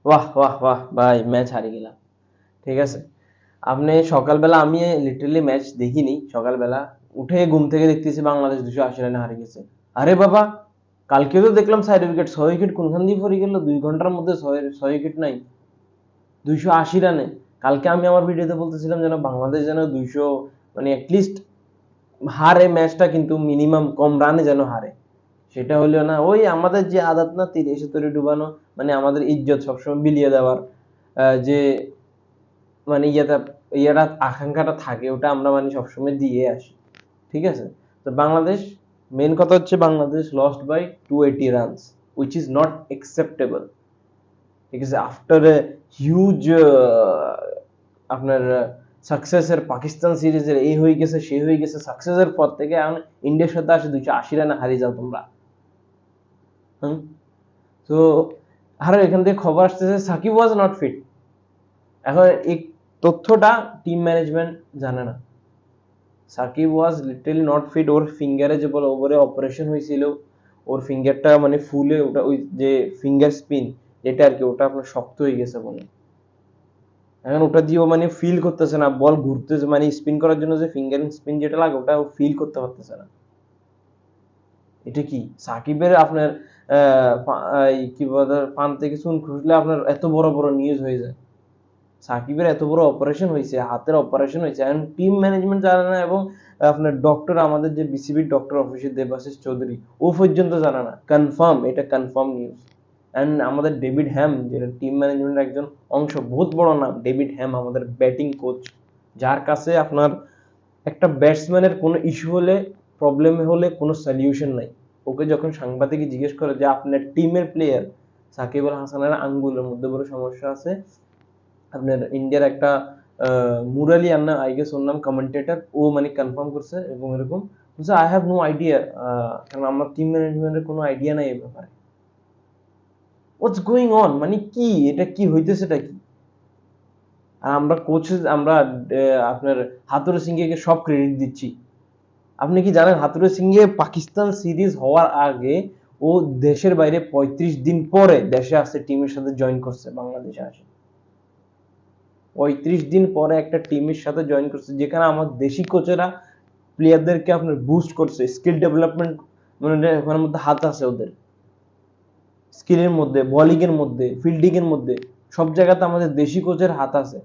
বাহ বাহ বাহ ভাই, ম্যাচ হারিয়ে গেলাম। ঠিক আছে, আপনি সকালবেলা, আমি লিটারালি ম্যাচ দেখিনি। সকালবেলা উঠে ঘুম থেকে দেখতেছি বাংলাদেশ 280 রানে হারিয়ে গেছে। আরে বাবা, কালকে তো দেখলাম 4 উইকেট, 6 উইকেট কোনখান দিয়ে পড়ে গেল? 2 ঘন্টার মধ্যে ছয় উইকেট নাই, 280 রানে। কালকে আমি আমার ভিডিওতে বলতেছিলাম যেন বাংলাদেশ যেন 200, মানে অ্যাটলিস্ট হারে ম্যাচটা, কিন্তু মিনিমাম কম রানে যেন হারে। সেটা হলো না। ওই আমাদের যে আদাত না, তীরে এসে তরে ডুবানো, মানে আমাদের ইজ্জত সবসময় বিলিয়ে দেওয়ার যে মানে ইয়েটা আকাঙ্ক্ষাটা থাকে, ওটা আমরা মানে সবসময় দিয়ে আসি। ঠিক আছে, তো বাংলাদেশ, মেন কথা হচ্ছে Bangladesh lost by 280 runs, which is not acceptable. ঠিক আছে, আফটার এ হিউজ আপনার সাকসেসের, পাকিস্তান সিরিজের এই হয়ে গেছে সেই হয়ে গেছে, সাকসেসের পর থেকে এখন ইন্ডিয়ার সাথে আসে 280 রানে হারিয়ে যাও তোমরা। হুম, তো আর এখান থেকে খবর আসতেছে সাকিব ওয়াজ নট ফিট। এখন এই তথ্যটা টিম ম্যানেজমেন্ট জানে না। সাকিব ওয়াজ লিটারালি নট ফিট। ওর ফিঙ্গারে যে বলে ওভারে অপারেশন হয়েছিল, ওর ফিঙ্গারটা মানে ফুলে, ওটা ওই যে ফিঙ্গার স্পিন যেটা আর কি, ওটা আপনার শক্ত হয়ে গেছে বলে। এখন ওটা দিয়েও মানে ফিল করতেছে না, বল ঘুরতেছে, মানে স্পিন করার জন্য যে ফিঙ্গারিং স্পিন যেটা লাগে, ওটা ফিল করতে পারতেছে না। এটা কি সাকিবের আপনার কি বলে, পান থেকে চুন খুঁজলে আপনার এত বড় বড় নিউজ হয়ে যায়। সাকিবের এত বড় অপারেশন হয়েছে, হাতের অপারেশন হয়েছে, এখন টিম ম্যানেজমেন্ট জানে না, এবং আপনার ডক্টর, আমাদের যে বিসিবির ডক্টর অফিসের দেবাশিস চৌধুরী, ও পর্যন্ত জানে না। কনফার্ম, এটা কনফার্ম নিউজ। অ্যান্ড আমাদের ডেভিড হ্যাম, যেটা টিম ম্যানেজমেন্টের একজন অংশ, বহুত বড় নাম ডেভিড হ্যাম, আমাদের ব্যাটিং কোচ, যার কাছে আপনার একটা ব্যাটসম্যানের কোনো ইস্যু হলে, প্রবলেম হলে কোনো সলিউশন নাই। ওকে যখন সাংবাদিক জিজ্ঞেস করে যে আপনার টিমের প্লেয়ার সাকিব আল হাসানের আঙ্গুলের মধ্যে বড় সমস্যা আছে, আপনার ইন্ডিয়ার একটা মুরালি আন্না, আই গেস ওর নাম, কমেন্টেটর, ও মানে কনফার্ম করছে এবং এরকম বলছে, আই হ্যাভ নো আইডিয়া, কারণ আমার টিম ম্যানেজমেন্টের কোনো আইডিয়া নাই এই ব্যাপারে। হোয়াটস গোয়িং অন, মানে কি এটা, কি হইতেছেটা কি? আর আমরা কোচ, আমরা আপনার হাতুরু সিংকে সব ক্রেডিট দিচ্ছি। আপনি কি জানেন হাতুরু সিংহে পাকিস্তান সিরিজ হওয়ার আগে ও দেশের বাইরে 35 দিন পরে দেশে আসছে, টিমের সাথে জয়েন করছে, বাংলাদেশে আসে 35 দিন পরে একটা টিমের সাথে জয়েন করছে, যেখানে আমার দেশি কোচেরা প্লেয়ারদেরকে আপনার বুস্ট করছে, স্কিল ডেভেলপমেন্ট, মানে ওখানের মধ্যে হাত আছে ওদের, স্কিলের মধ্যে, বোলিং এর মধ্যে, ফিল্ডিং এর মধ্যে, সব জায়গাতে আমাদের দেশি কোচের হাত আছে।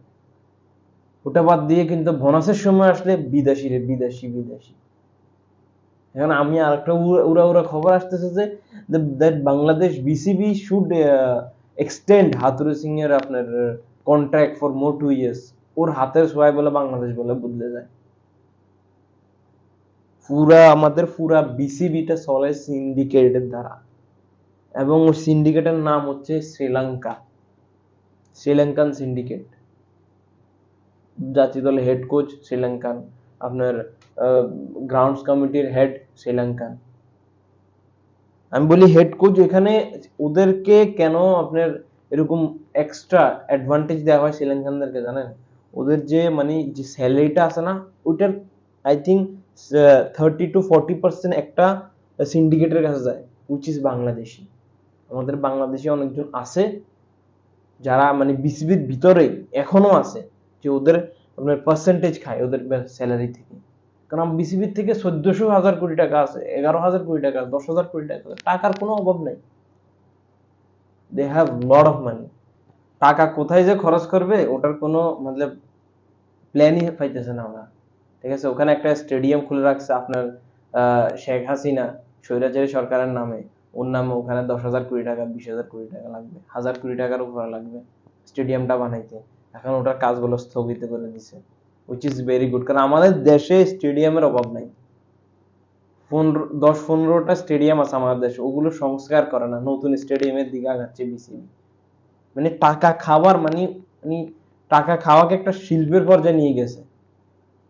ওটা বাদ দিয়ে কিন্তু বোনাসের সময় আসলে বিদেশি রে, বিদেশি বিদেশি। এখন আমি আরেকটা উড়া উড়া খবর আসতেছে যে that Bangladesh BCB should extend Hathuru Singh এর আপনার কন্ট্রাক্ট ফর মোর 2 ইয়ার্স। ওর হাতের ছোঁয়ায় বলে বাংলাদেশ বলে বদলে যায়। পুরা আমাদের পুরা বিসিবিটা চলে সিন্ডিকেটের দ্বারা, এবং ওই সিন্ডিকেটের নাম হচ্ছে শ্রীলঙ্কা, শ্রীলঙ্কান সিন্ডিকেট। জাতীয় দলের হেড কোচ শ্রীলঙ্কান, আপনার গ্রাউন্ডস কমিটির হেড শ্রীলঙ্কান। আমি বলি হেড কোচ, এখানে ওদেরকে কেন আপনার এরকম এক্সট্রা অ্যাডভান্টেজ দেওয়া হয় শ্রীলঙ্কানদেরকে জানেন? ওদের যে মানে যে স্যালারিটা আছে না, ওইটার আই থিঙ্ক 30 to 40% একটা সিন্ডিকেটের কাছে যায়, উইচ ইজ বাংলাদেশি। আমাদের বাংলাদেশি অনেকজন আছে যারা মানে বিসিবির ভিতরে এখনো আছে, যে ওদের আপনার পার্সেন্টেজ খায় ওদের স্যালারি থেকে। কারণ বিসিবির থেকে 14,000 কোটি টাকা আছে, 11,000 কোটি টাকা, 10,000 কোটি টাকা, টাকার কোনো অভাব নাই। They have lot of money. টাকা কোথায় যে খরচ করবে ওটার কোনো মানে প্ল্যানই পাইতেছে না ওরা। ঠিক আছে, ওখানে একটা স্টেডিয়াম খুলে রাখছে আপনার শেখ হাসিনা, স্বৈরাচারী সরকারের নামে, ওর নামে ওখানে 10,000 কোটি টাকা, 20,000 কোটি টাকা লাগবে, 1,000 কোটি টাকার উপরে লাগবে স্টেডিয়ামটা বানাইতে। এখন ওটার কাজগুলো স্থগিত করে দিছে, উইচ ইজ ভেরি গুড, কারণ আমাদের দেশে স্টেডিয়ামের অভাব নাই। 10-15টা স্টেডিয়াম আছে আমাদের দেশে, ওগুলো সংস্কার করে না, নতুন স্টেডিয়ামের দিকে আগাচ্ছে বিসিবি। মানে টাকা খাওয়ার মানে, মানে টাকা খাওয়াকে একটা শিল্পের পর্যায়ে নিয়ে গেছে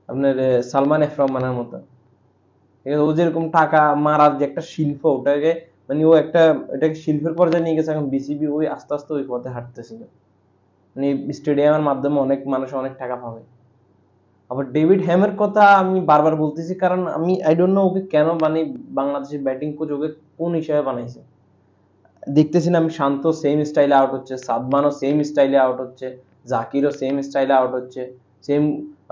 আপনার সালমান এফ রহমানের মতো। ঠিক আছে, ও যেরকম টাকা মারার যে একটা শিল্প, ওটাকে মানে ও একটা, এটাকে শিল্পের পর্যায়ে নিয়ে গেছে। এখন বিসিবি ওই আস্তে আস্তে ওই পথে হাঁটতেছিল, মানে স্টেডিয়ামের মাধ্যমে অনেক মানুষ অনেক টাকা পাবে। আবার ডেভিড হ্যামের কথা আমি বারবার বলতেছি, কারণ আমি আই ডোন্ট নো ওকে কেন মানে বাংলাদেশের ব্যাটিং কোচ ওকে কোন হিসাবে বানাইছে। দেখতেছি না আমি, শান্ত সেম স্টাইলে আউট হচ্ছে, সাদমানও সেম স্টাইলে আউট হচ্ছে, জাকিরও সেম স্টাইলে আউট হচ্ছে, সেম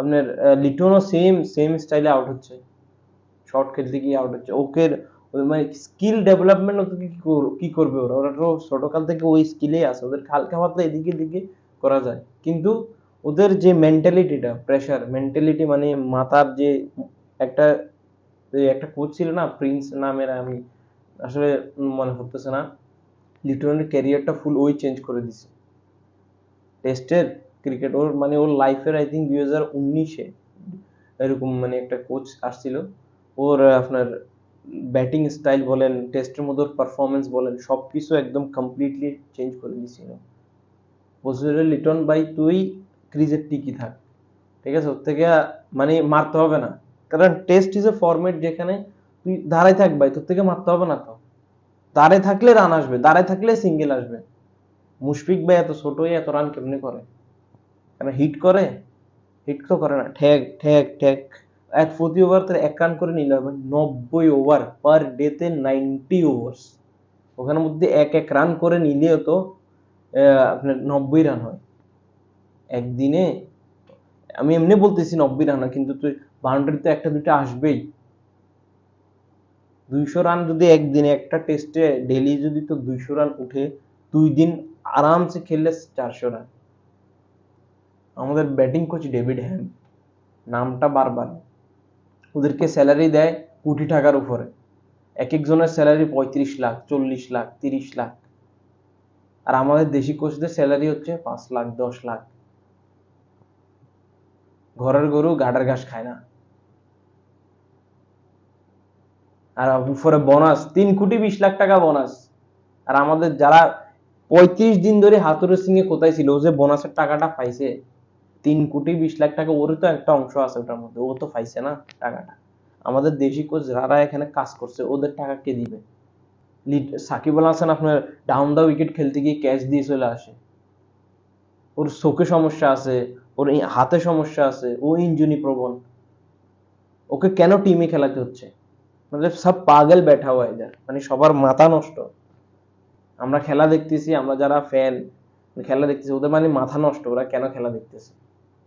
আপনার লিটনও সেম সেম স্টাইলে আউট হচ্ছে, শর্ট খেলতে গিয়ে আউট হচ্ছে। ওকে মানে স্কিল ডেভেলপমেন্ট ওকে কি করবে ওরা, ওরা তো ছোটকাল থেকে ওই স্কিলেই আছে, ওদের হালকা পাতলা এদিকে দিকে করা যায়, কিন্তু ওদের যে মেন্টালিটিটা, প্রেশার মেন্টালিটি, মানে মাথার যে একটা, একটা কোচ ছিল না প্রিন্স নামের, আমি আসলে মনে পড়তেছে না, লিটনের ক্যারিয়ারটা ফুল ওই চেঞ্জ করে দিছে টেস্টের ক্রিকেট। ওর মানে ওর লাইফের আই থিঙ্ক 2019-এ এরকম মানে একটা কোচ আসছিল, ওর আপনার ব্যাটিং স্টাইল বলেন, টেস্টের মধ্যে পারফরমেন্স বলেন, সবকিছু একদম কমপ্লিটলি চেঞ্জ করে দিছিল। বলছিল লিটন ভাই তুই ক্রিজের টিকি থাক, ঠিক আছে, ওর থেকে মানে মারতে হবে না, কারণ টেস্ট ইজ এ ফরম্যাট যেখানে তুই দাঁড়ায় থাক ভাই, তোর থেকে মারতে হবে না, তো দাঁড়ায় থাকলে রান আসবে, দাঁড়ায় থাকলে সিঙ্গেল আসবে। মুশফিক ভাই এত ছোট হয়ে এত রান কেমনে করে? কেন হিট করে? হিট তো করে না, ঠেক ঠেক ঠেক। এক প্রতি ওভার তো 1 রান করে নিলে হবে, 90 ওভার পার ডেতে, 90 ওভার্স, ওখানের মধ্যে 1 রান করে নিলেও তো আপনার 90 রান হয় একদিনে। আমি এমনি বলতেছি 90 রান হয়, কিন্তু তুই বাউন্ডারি তো একটা দুইটা আসবেই। 200 রান যদি একদিনে একটা টেস্টে ডেলি যদি তো 200 রান উঠে, 2 দিন আরামসে খেললে 400 রান। আমাদের ব্যাটিং কোচ ডেভিড হ্যাম, নামটা বারবার, ওদেরকে স্যালারি দেয় কোটি টাকার উপরে, এক একজনের স্যালারি 35 লাখ, 40 লাখ, 30 লাখ। আর আমাদের দেশি কোচদের স্যালারি হচ্ছে 5 লাখ, 10 লাখ। ঘরের গরু গাডার ঘাস খায় না। আর উপরে বোনাস 3 কোটি 20 লাখ টাকা বোনাস। আর আমাদের যারা 35 দিন ধরে হাতুড়ে সিং এ কোথায় ছিল, ও যে বোনাসের টাকাটা পাইছে 3 কোটি 20 লাখ টাকা, ওর তো একটা অংশ আছে ওটার মধ্যে, ও তো পাইছে না টাকাটা। আমাদের দেশি কোচ যারা এখানে কাজ করছে ওদের টাকা কে দিবে? সাকিব আল হাসান আপনার ডাউন দা উইকেট খেলতে গিয়ে ক্যাচ দিয়ে চলে আসে, ওর চোখে সমস্যা আছে, ওর হাতে সমস্যা আছে, ও ইনজুরি প্রবণ, ওকে কেন টিমে খেলাতে হচ্ছে? মানে সব পাগল बैठा हुआ है इधर, মানে সবার মাথা নষ্ট। আমরা খেলা দেখতেছি, আমরা যারা ফ্যান খেলা দেখতেছি, ওদের মানে মাথা নষ্ট, ওরা কেন খেলা দেখতেছে?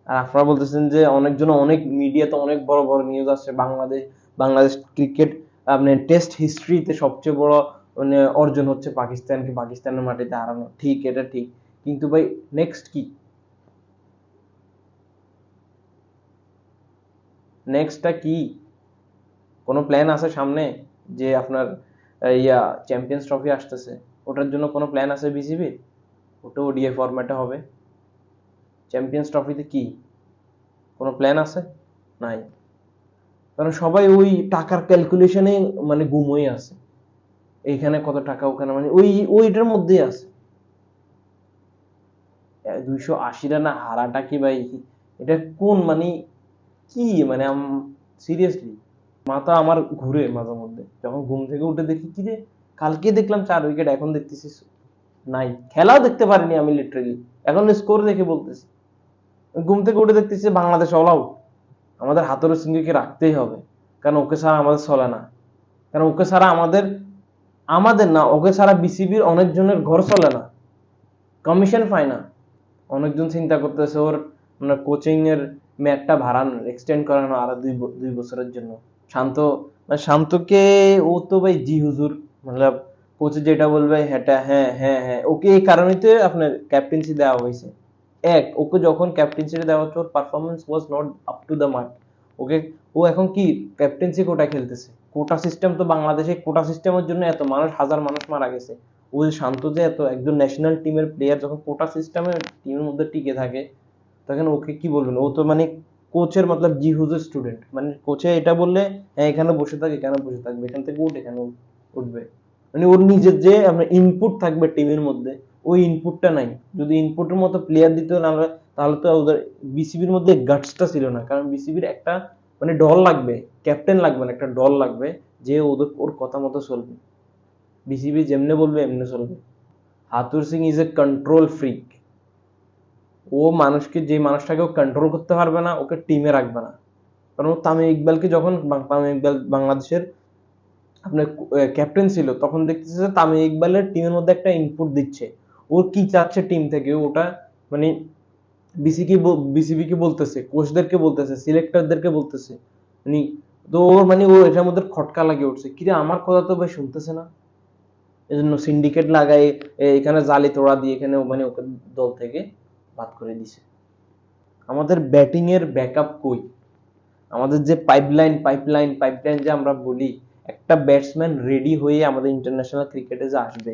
আর আপনারা বলতেছেন যে অনেকজন, অনেক মিডিয়াতে অনেক বড় বড় নিউজ আসছে, বাংলাদেশ, বাংলাদেশ ক্রিকেট আপনি টেস্ট হিস্ট্রিতে সবচেয়ে বড় মানে অর্জন হচ্ছে পাকিস্তানকে পাকিস্তানের মাটিতে হারানো, ঠিক, এটা ঠিক, কিন্তু ভাই নেক্সট কি? নেক্সটটা কি? কোনো প্ল্যান আছে সামনে? যে আপনার ইয়া চ্যাম্পিয়ন্স ট্রফি আসতেছে, ওটার জন্য কোনো প্ল্যান আছে বিসিবি? ওটা ওডিআই ফরম্যাটে হবে। চ্যাম্পিয়ন্স ট্রফিতে কি কোনো প্ল্যান আছে? নাই, কারণ সবাই ওই টাকার ক্যালকুলেশনে মানে গুম হয়ে আছে, এইখানে কত টাকা, ওখানে মানে ওইটার মধ্যেই আছে। 280 রান হারাটা কি ভাই, এটা কোন মানে কি মানে সিরিয়াসলি মাথা আমার ঘুরে মাঝে মধ্যে, যখন ঘুম থেকে উঠে দেখি কি রে, কালকে দেখলাম 4 উইকেট, এখন দেখতেছি নাই, খেলাও দেখতে পারিনি আমি লিটারেলি, এখন স্কোর দেখে বলতেছি। ঘুম থেকে উঠে দেখতেছি বাংলাদেশ অল আউট, আমাদের হাতুড়ে সিংকে রাখতেই হবে, কারণ ওকে ছাড়া আমাদের চলে না, কারণ ওকে ছাড়া আমাদের, আমাদের না, ওকে ছাড়া বিসিবির অনেকজনের ঘর চলে না, কমিশন পায় না। অনেকজন চিন্তা করতেছে ওর মানে কোচিং এর ম্যাটটা বাড়ানোর, এক্সটেন্ড করানো আরো 2 বছরের জন্য। শান্ত, মানে শান্তকে, ও তো ভাই জি হুজুর, মানে কোচ যেটা বলবে হেটা হ্যাঁ হ্যাঁ হ্যাঁ, ওকে এই কারণেই তো আপনার ক্যাপ্টেন্সি দেওয়া হয়েছে। ওকে যখন ক্যাপ্টেন্সিটা দেওয়া হচ্ছে, ওর performance was not up to the mark. Okay, ও এখন কি ক্যাপ্টেন্সি কোটা খেলতেছে, কোটা সিস্টেম তো বাংলাদেশে, কোটা সিস্টেমের জন্য এত মানুষ, হাজার মানুষ মারা গেছে। ও যে শান্ত যে এত একজন ন্যাশনাল টিমের প্লেয়ার, যখন কোটা সিস্টেমে টিমের মধ্যে টিকে থাকে, তখন ওকে কি বলবেন? ও তো মানে কোচের মতলব জি হুজুর স্টুডেন্ট, মানে কোচে এটা বললে হ্যাঁ এখানে বসে থাকে, কেন বসে থাকবে, এখান থেকে উঠ, এখানে উঠবে, মানে ওর নিজের যে আপনার ইনপুট থাকবে টিমের মধ্যে, ওই ইনপুটটা নাই। যদি ইনপুটের মতো প্লেয়ার দিত না, তাহলে তো ওদের বিসিবির মধ্যে গাটসটা ছিল না, কারণ বিসিবির একটা মানে দল লাগবে, ক্যাপ্টেন লাগবে না, একটা দল লাগবে যে ওদের ওর কথা মতো চলবে, বিসিবি যেমনে বলবে এমনি চলবে। Hathur Singh is a control freak, ও মানুষকে, যে মানুষটাকে ও কন্ট্রোল করতে পারবে না ওকে টিমে রাখবে না। কারণ ও তামিম ইকবালকে যখন তামিম ইকবাল বাংলাদেশের আপনার ক্যাপ্টেন ছিল, তখন দেখতেছে যে তামিম ইকবালের টিমের মধ্যে একটা ইনপুট দিচ্ছে, ওর কি চাচ্ছে টিম থেকে ওটা, মানে বিসিবি কে বলতেছে, কোচদেরকে বলতেছে, সিলেক্টরদেরকে বলতেছে, মানে তো ওর মানে ও এটার মধ্যে খটকা লাগিয়ে উঠছে, কিরে আমার কথা তো ভাই শুনতেছে না, এজন্য সিন্ডিকেট লাগাই এখানে জালি তোড়া দিয়ে এখানে মানে ওকে দল থেকে বাদ করে দিছে। আমাদের ব্যাটিং এর ব্যাকআপ কই? আমাদের যে পাইপলাইন যে আমরা বলি, একটা ব্যাটসম্যান রেডি হয়ে আমাদের ইন্টারন্যাশনাল ক্রিকেটে যে আসবে,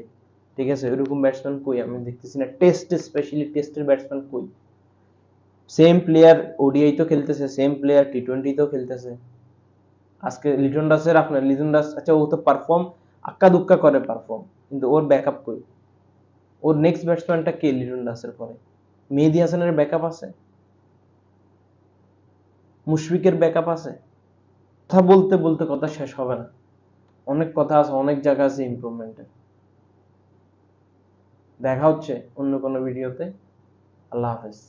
ঠিক আছে, এরকম ব্যাটসম্যান কই আমি দেখতেছি না। টেস্টে স্পেশালি টেস্টের ব্যাটসম্যান কই? সেম প্লেয়ার ওডিআই তো খেলতেছে, সেম প্লেয়ার টি-20 তেও খেলতেছে। আজকে লিটন দাসের, আপনার লিটন দাস, আচ্ছা ও তো পারফর্ম আক্কা দুক্কা করে পারফর্ম, কিন্তু ওর ব্যাকআপ কই? ওর নেক্সট ব্যাটসম্যানটা কে লিটন দাসের পরে? মেহেদী হাসানের ব্যাকআপ আছে? মুশফিকের ব্যাকআপ আছে? কথা বলতে বলতে কথা শেষ হবে না, অনেক কথা আছে, অনেক জায়গা আছে ইমপ্রুভমেন্টের। দেখা হচ্ছে অন্য কোনো ভিডিওতে। আল্লাহ হাফেজ।